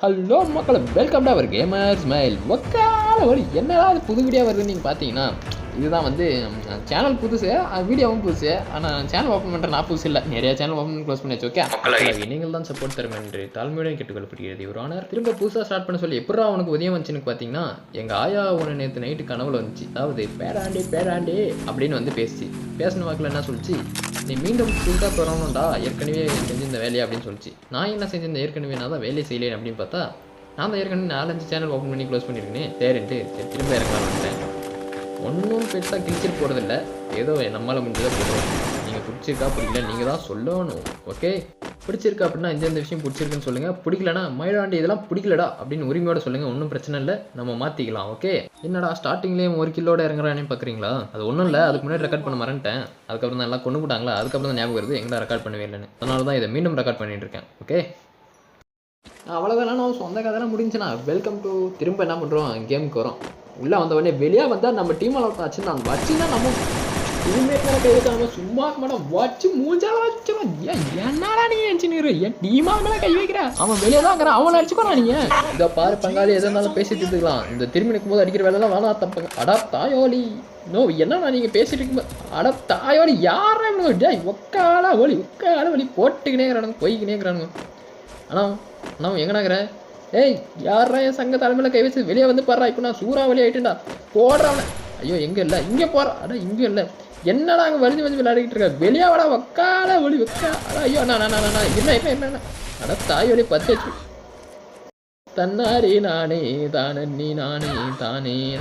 Hello மக்கள், welcome to our gamer smile. ஒக்கால வழி என்னடா அது புது வீடியோ வருதுன்னு நீங்கள் பார்த்தீங்கன்னா, இதுதான் வந்து சேனல் புதுசு, வீடியோவும் புதுசு. ஆனால் சேனல் ஓப்பன் பண்ணுற நான் புதுசு இல்லை, நிறைய சேனல் ஓப்பன் க்ளோஸ் பண்ணியாச்சு. ஓகே மக்களை, நீங்கள் தான் சப்போர்ட் தரும் என்று தாழ்மையுடன் கேட்டுக்கொள்ளப்படுகிறது. ஒரு ஆனர் திரும்ப புதுசாக ஸ்டார்ட் பண்ண சொல்லி எப்படா அவனுக்கு உதயம் வந்துச்சுன்னு பார்த்தீங்கன்னா, எங்கள் ஆயா ஒன்று நேற்று நைட்டு கனவுல வந்துச்சு. அதாவது பேராண்டே அப்படின்னு வந்து பேசின வாக்கில் என்ன சொல்லிச்சு, நீ மீண்டும் புதுசாக தொடரணும்டா, ஏற்கனவே செஞ்சிருந்த வேலையை அப்படின்னு சொல்லிச்சு. நான் என்ன செஞ்சிருந்த ஏற்கனவே நான் தான் வேலையை செய்யலேன் அப்படின்னு பார்த்தா, நான் தான் ஏற்கனவே 4-5 சேனல் ஓப்பன் பண்ணி க்ளோஸ் பண்ணியிருக்கேன். சரி திரும்ப இறங்கலாம் வந்துட்டேன். ஒன்றும் பெருசாக கிழிச்சிட்டு போகிறதில்ல, ஏதோ நம்மளால் முடிஞ்சதை போடுறோம். நீங்கள் பிடிச்சிருக்கா பிடிக்கல நீங்கள் தான் சொல்லணும். ஓகே, பிடிச்சிருக்கா அப்படின்னா இந்த விஷயம் பிடிச்சிருக்குன்னு சொல்லுங்கள். பிடிக்கலனா மயிலாண்டி இதெல்லாம் பிடிக்கலடா அப்படின்னு உரிமையோட சொல்லுங்கள். ஒன்றும் பிரச்சனை இல்லை, நம்ம மாற்றிக்கலாம். ஓகே, என்னடா ஸ்டார்டிங்லேயே 1 கிலோட இறங்குறானே பார்க்குறீங்களா? அது ஒன்றும் இல்லை, அதுக்கு முன்னாடி ரெக்கார்ட் பண்ண மறந்துட்டேன். அதுக்கப்புறம் தான் எல்லாம் கொண்டு போட்டாங்களா, அதுக்கப்புறம் தான் ஞாபகம் வருது எங்கடா ரெக்கார்ட் பண்ணவே இல்லைன்னு. அதனால தான் இதை மீண்டும் ரெக்கார்ட் பண்ணிட்டு இருக்கேன். ஓகே, அவ்வளோதான். நான் சொந்த கதைலாம் முடிஞ்சுண்ணா. வெல்கம் டு திரும்ப என்ன பண்ணுறோம், கேமுக்கு வரோம். உள்ளே வந்த உடனே வெளியே வந்தால் நம்ம டீம் அலவுட் ஆச்சு. நான் வச்சுன்னா நம்ம டீம்மேட் கை வைக்காம சும்மா மேடம் வச்சு மூஞ்சால வச்சுக்கலாம். என்னடா நீ என்ஜினியர் என் டீமாக மேலே கை வைக்கிற? அவன் வெளியே தான் இருக்கிறான், அவனை அடிச்சுக்கோண்ணா. நீங்கள் இதை பாரு பங்காளி, எதை இருந்தாலும் பேசி தீர்த்துக்கலாம். இந்த திரும்பி நிற்கும் போது அடிக்கிற வேலைலாம் வேணா தப்பாங்க. அடா தாயோலி நோ, என்னண்ணா நீங்கள் பேசிட்டு இருக்கும்போது அட தாயோலி யாரா ஒக்கால ஒலி போட்டுக்கினேங்கிறானுங்க, போய்க்கினேங்கிறானுங்க. ஆனால் எங்கனாங்கிற ஏய் யாரா என் சங்க தலைமையில் கை வச்சு வெளியே வந்து பாடுறா. இப்போ நான் சூறாவளி ஆகிட்டேன்டா, போடுறான். ஐயோ எங்கே இல்லை, இங்கே போகிறா. அடா இங்கே இல்லை, என்னடா அங்கே வலிஞ்சு விளையாடிக்கிட்டு இருக்க, வெளியே வாடா ஒக்கால ஒளி வைக்கா. அடா ஐயோ நான் என்ன அட தாய் வழி 10 வச்சு தன்னாரே நானே தானே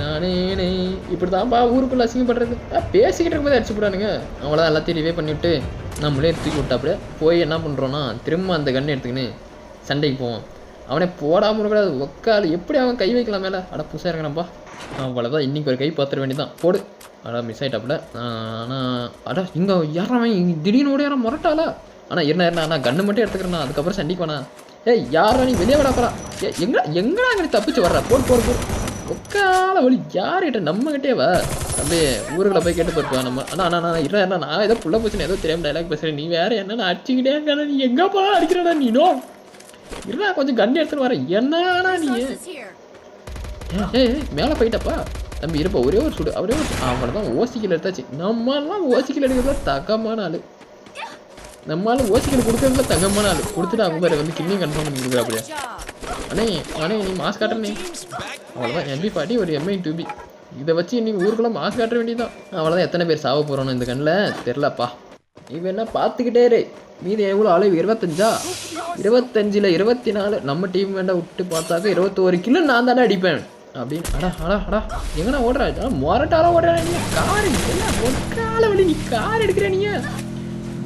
நானே இப்படி தான்ப்பா ஊருக்குள்ள அசிங்கப்படுறது. பேசிக்கிட்டு இருக்கும்போது அடிச்சு போடானுங்க. அவங்களாம் எல்லாத்தையும் ரிவே பண்ணிவிட்டு நம்மளே தூக்கி விட்டாப்படியே போய் என்ன பண்ணுறோன்னா, திரும்ப அந்த கண்ணை எடுத்துக்கின்னு சண்டைக்கு போவோம். அவனே போடாமல் இருக்கக்கூடாது. ஒக்கால் எப்படி அவன் கை வைக்கலாம் மேலே? அட புதுசாக இறங்கினப்பா. அவ்வளோதான், இன்றைக்கி ஒரு கை பார்த்துட வேண்டியதான். போடு. அடா மிஸ் ஆகிட்டாப்புல. ஆனால் அடா இங்கே யாராவன் திடீர்னு ஓட யாரும் முரட்டாளா? ஆனால் என்ன கன்று மட்டும் எடுத்துக்கிறேண்ணா, அதுக்கப்புறம் சண்டைக்கு வேணா. ஏய் யாரா நீ வெளியே விடாப்பறா? எங்கடா அங்கே தப்பிச்சு வர்ற? போடு ஒக்கால வழி யார்கிட்ட? நம்மகிட்டேவா? அப்படியே ஊருக்குள்ள போய் கேட்டு போயிருப்பா நம்ம. அண்ணா நான் ஏதோ புள்ள போச்சுன்னு ஏதோ தெரியாம டைலாக் பேசுகிறேன். நீ வேறு என்ன அடிச்சுக்கிட்டே இருக்கான? நீ எங்கே போகலாம் அடிக்கிறடா நீனோ? இருடா கொஞ்சம் கண்ணி எடுத்துட்டு வரேன். என்னடா நீ மேலே போயிட்டப்பா தம்பி, இருப்பா ஒரே ஒரு சுடு. அவரே ஒரு அவ்வளோதான் ஓசிக்கல் எடுத்தாச்சு. நம்மளாம் ஓசிக்கல் எடுக்கிறதுல தகமான ஆள். நம்மளால ஓசிக்கல் கொடுக்கறதுல தகமான ஆள். கொடுத்துட்டு அவங்க பேர் வந்து கிண்ணியும் கன்ஃபார்ம் பண்ணி கொடுக்குறா. அப்படியே அண்ணே நீ மாஸ்க் காட்டுறனே. அவ்வளோதான், MP40 ஒரு MI2B இதை வச்சு நீங்கள் ஊருக்குள்ள மாஸ்க் காட்ட வேண்டியதான். அவ்வளோதான். எத்தனை பேர் சாவ போகிறோன்னு இந்த கண்ணில் தெரிலப்பா. இவன் என்ன பார்த்துக்கிட்டே இரு. மீதி எவ்வளோ அளவு 25 25ல் 24 நம்ம டீம் வேண்டாம் விட்டு பார்த்தாக்க 21 கிலோ நான் தானே அடிப்பேன் அப்படின்னு. அடா எங்கன்னா ஓடுறா? மொரட்டால ஓடுறா நீ? கார் ஒக்கால வழி நீ கார் எடுக்கிற? நீங்கள்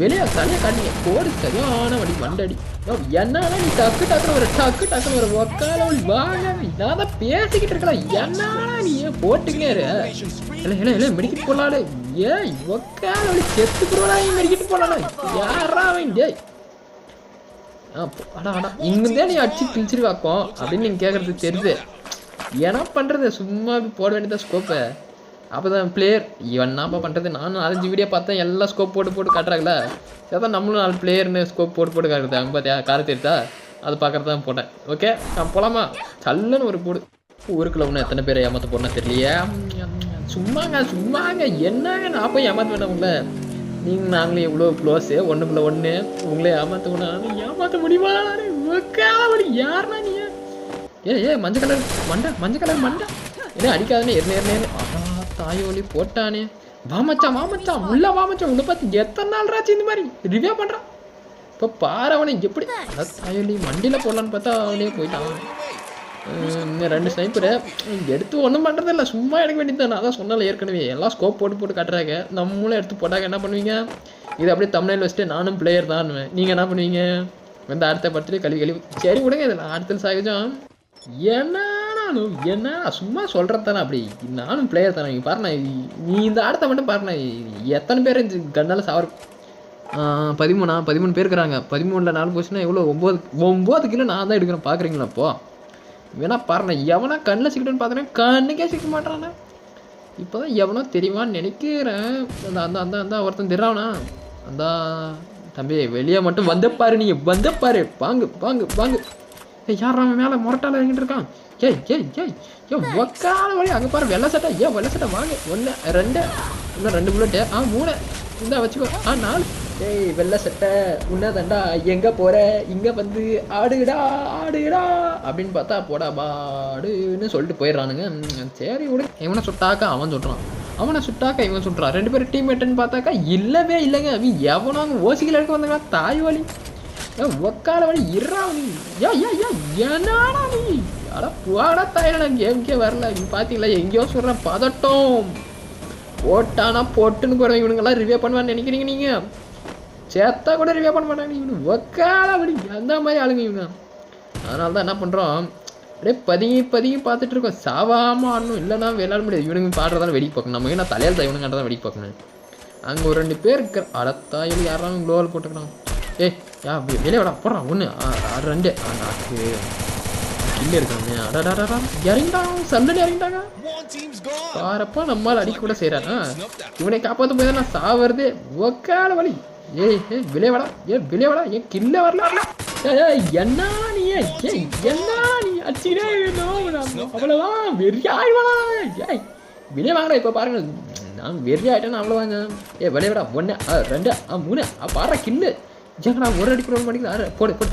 வெளியே தனியாக காட்டிங்க. போடு சரியான வழி மண்டடி. என்னன்னா நீ டக்கு வர ஒக்கால வழி வாங்க. நான் தான் பேசிக்கிட்டு இருக்கலாம். என்னன்னா நீ போட்டுக்கினே இல்லை மெடிக்கிட்டு போடலாடு. ஏய் ஒக்கால வழி செத்து போடுவா. மெடிக்கிட்டு போடலாம் யாரா வேண்டிய? அடா இங்கே நீ அடிச்சு கிழிச்சிருவாக்கும் அப்படின்னு நீங்கள் கேட்குறது தெரியுது. ஏன்னா பண்ணுறது சும்மா போட வேண்டியதான் ஸ்கோப்பை. அப்போ தான் பிளேயர் இவன்னாப்பா பண்ணுறது. நானும் 5 வீடியோ பார்த்தேன், எல்லாம் ஸ்கோப் போட்டு காட்டுறாங்களா. அதான் நம்மளும் 4 பிளேயர்னு ஸ்கோப் போட்டு காட்டுறது. அங்கே பார்த்தியா காரை தெரியுதா? அது பார்க்குறது தான் போட்டேன். ஓகே நான் போகலாமா? சல்லுன்னு ஒரு போடு. ஊருக்குள்ள ஒன்று எத்தனை பேரை ஏமாற்ற போடணும் தெரியலையே. சும்மாங்க என்னங்க நான் போய் ஏமாற்ற வேண்டாம் உங்களை. நீங்கள் நாங்களே எவ்வளோ க்ளோஸு, ஒன்றுக்குள்ள ஒன்று உங்களே ஏமாற்ற முடியுமா? யாருனா நீ? மஞ்சள் கலர் மண்டை என்ன அடிக்காதுன்னு என்ன தாயோலி போட்டானே. வாமச்சான் உள்ள வாமச்சான். உன்னை பார்த்து எத்தனை நாள் ராச்சு இந்த மாதிரி ரிவ்யூ பண்ணுறான். இப்போ பாரு அவனை எப்படி தாயோலி மண்டியில் போடலான்னு பார்த்தா அவனே போயிட்டான். இன்னும் 2 ஸ்னைப்பரை எடுத்து ஒன்றும் பண்ணுறதில்ல, சும்மா எடுக்க வேண்டியது. நான் தான் சொன்னால ஏற்கனவே எல்லாம் ஸ்கோப் போட்டு காட்டுறாங்க. நம்மளும் எடுத்து போட்டாங்க என்ன பண்ணுவீங்க? இது அப்படியே தமிழில் வச்சுட்டு நானும் பிளேயர் தான். நீங்கள் என்ன பண்ணுவீங்க? வந்து அடுத்த படத்துலேயே கழுவி சரி விடுங்க. இதில் அடுத்த சகஜம். என்ன சும்மா சொல்கிறது தானே. அப்படி நானும் பிளேயர் தானே. நீங்கள் பாருண்ணா, நீ இந்த ஆடத்தை மட்டும் பாருண்ணா. எத்தனை பேர் இந்த கண்ணால் சாவர? 13 பேர் இருக்கிறாங்க. 13ல் 4 போச்சுன்னா எவ்வளோ? 9 கிலோ நான் தான் எடுக்கிறேன். பார்க்குறீங்களா? அப்போ வேணா பாருண்ணா. எவனா கண்ணில் சிக்கிட்டேன்னு பார்க்குறேன், கண்ணுக்கே சிக்க மாட்டானே. இப்போ தான் எவனோ தெரியுமான்னு நினைக்கிறேன். அந்த ஒருத்தன் தெரியாவனா? அந்த தம்பி வெளியே மட்டும் வந்தப்பாரு. நீங்கள் வந்தப்பாரு. வாங்கு யார் அவன் மேலே முரட்டால இறங்கிட்டு இருக்கான்? ஏய் ஏய் ஏய் ஏ ஒக்கால வழி அங்கே பாரு வெள்ளை சட்டை. வெள்ளை சட்டை வாங்க. 1 2 இன்னும் 2 புல்லட்டு. 3 இந்தா வச்சுக்கோ. 4. ஏய் வெள்ளை சட்டை உன்னதாண்டா எங்கே போகிற? இங்கே வந்து ஆடுடா ஆடுடா அப்படின்னு பார்த்தா போடா பாடுன்னு சொல்லிட்டு போயிடுறானுங்க. சரி விடு. இவனை சுட்டாக்கா அவன் சுட்டுறான், அவனை சுட்டாக்கா இவன் சுட்டுறான். 2 பேரும் டீம்மேட்டுன்னு பார்த்தாக்கா இல்லவே இல்லைங்க. அவன் எவனாங்க ஓசிகள் எடுக்க வந்தாங்க தாய் வலி ஒக்கால வழி இறா நீ. யா யா யா என்னடா நீ? அட போடா தாயில நான் கேம்கே வரல. நீ பார்த்தீங்களா எங்கேயோ சொல்கிறேன் பதட்டம். போட்டானா போட்டுன்னு போகிறேன். இவனுங்கெல்லாம் ரிவ்யூ பண்ணுவான்னு நினைக்கிறீங்க நீங்கள்? சேத்தா கூட ரிவ்யூ பண்ண மாட்டாங்க இவனு ஒக்கால வழி. அந்த மாதிரி ஆளுங்க இவங்க. அதனால தான் என்ன பண்ணுறோம் அப்படியே பதுங்கி பார்த்துட்டு இருக்கோம். சாவாமல் ஆடணும் இல்லைன்னா விளையாட முடியாது. இவனுங்க பாடுறதால வெடி பார்க்கணும். நம்ம ஏன்னா தலையால் தான் இவனுங்க ஆடுறதான் வெடி பார்க்கணும். அங்கே ஒரு 2 பேர் இருக்கிற அடத்தாயில் யாராலும் க்ளோவல் போட்டுக்கிறான். ஏய் யா வெளியே விடா போடுறான். 1 2 கில்ல இருக்காங்க. அடாடாடா இறங்கிட்டாங்க. சல்லடி இறங்கிட்டாங்க பாரப்பா. நம்மளால் அடிக்க கூட செய்கிறானா? இவனை காப்பாற்ற போய் தான் நான் சாவறதே ஒக்கால வழி. ஏய் ஏய் வெளியே வாடா. வெளியே வாடா. ஏன் கில்ல வரல? என்ன நீ? என்ன நீ அடிச்சுக்கிட்டே அவ்வளோதான் வெறி ஆயிடுவானா? ஏய் வெளியே வாங்கடா. இப்போ பாருங்க நான் வெறி ஆகிட்டேன்னு அவ்வளோதாங்க. வெளியே விடா. 1 2 3 பாடுற கில்லு. ஏங்கடா ஒரு அடி கூட மாட்டேங்குது. போடு போடு.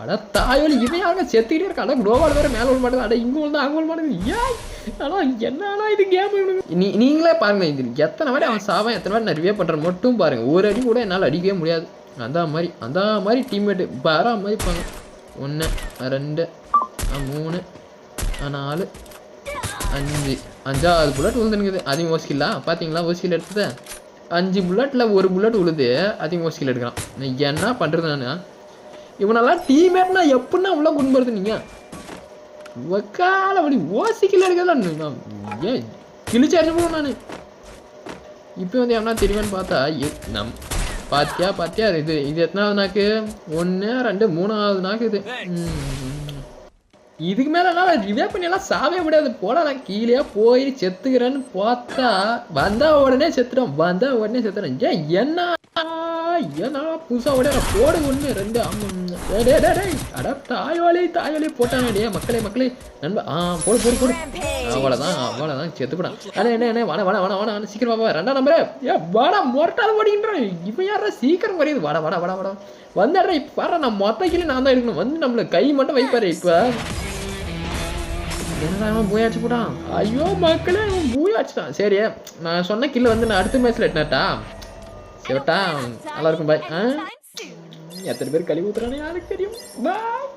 அட தாயோலி இவன் யாருங்க செத்துக்கிட்டே இருக்கா? அட குளோவால் வேறு மேலே விட மாட்டேங்குது. அட இங்கே விழுந்தா அங்கே விட மாட்டேங்குது. ஏய் ஆனால் என்னன்னா இது கேம் நீங்களே பாருங்க. இது எத்தனை வாட்டி அவன் சாவன் எத்தனை வாட்டி நான் ரிவ்யூ பண்ணுறேன் மட்டும் பாருங்கள். ஒரு அடி கூட என்னால் அடிக்கவே முடியாது. அந்த மாதிரி டீம்மேட்டு பாரா மாதிரி இருப்பாங்க. 1 2 3 4 5 5வது புல்லட் விழுந்துனுக்குது. அதிகம் ஓசிக்கில்லா பார்த்தீங்களா? ஓசிக்கில் எடுத்தது 5 புல்லட்டில் 1 புல்லட் விழுது. அதிகம் ஓசிக்கில் எடுக்கிறான். என்ன பண்ணுறது நான்? இவனெல்லாம் டீம்மேட்னா எப்படின்னா உள்ள கொண்டு போகிறது நீங்கள்? ஒக்கால அப்படி ஓசிக்கில் எடுக்கிறதா ஏன் கிழிச்சாச்சு போகணும் நான். இப்போ வந்து எவனா தெரியுமான்னு பார்த்தா பாத்தியா இது எத்தனாவது நாக்கு? 1 2 3வது நாக்கு இது. இதுக்கு மேலே என்னால் ரிவ்யூ பண்ணி எல்லாம் சாவே முடியாது. போட நான் கீழே போய் செத்துக்கிறேன்னு பார்த்தா வந்தா உடனே செத்துறேன். ஏன் என்ன புதுசாக உடனே போடு 1 2 அட தாய்வாளி போட்டானே மக்களே நண்பா. போடு அவ்வளோதான் செத்துப்படான். என்ன வாடா சீக்கிரம் வாப்பா. 2ஆம் நம்பரே வாடா மொரட்டால் ஓடிக்கின்றேன். இப்போ யாரா சீக்கிரம் குறையுது. வாடா வந்துடுறேன். இப்போ பாரு நான் மொத்த கீழே நான் தான் இருக்கணும். வந்து நம்மளை கை மட்டும் வைப்பாரு. இப்போ என்ன பூயாச்சு போட்டான். ஐயோ மக்களே பூயாச்சுட்டான். சரி நான் சொன்ன கில்ல வந்து நான் அடுத்த மேட்ச்ல எட்டினாட்டா சரிட்டா. நல்லா இருக்கும் பாய். எத்தனை பேர் கழிவு ஊத்துறானே யாருக்கு தெரியும். பாய்.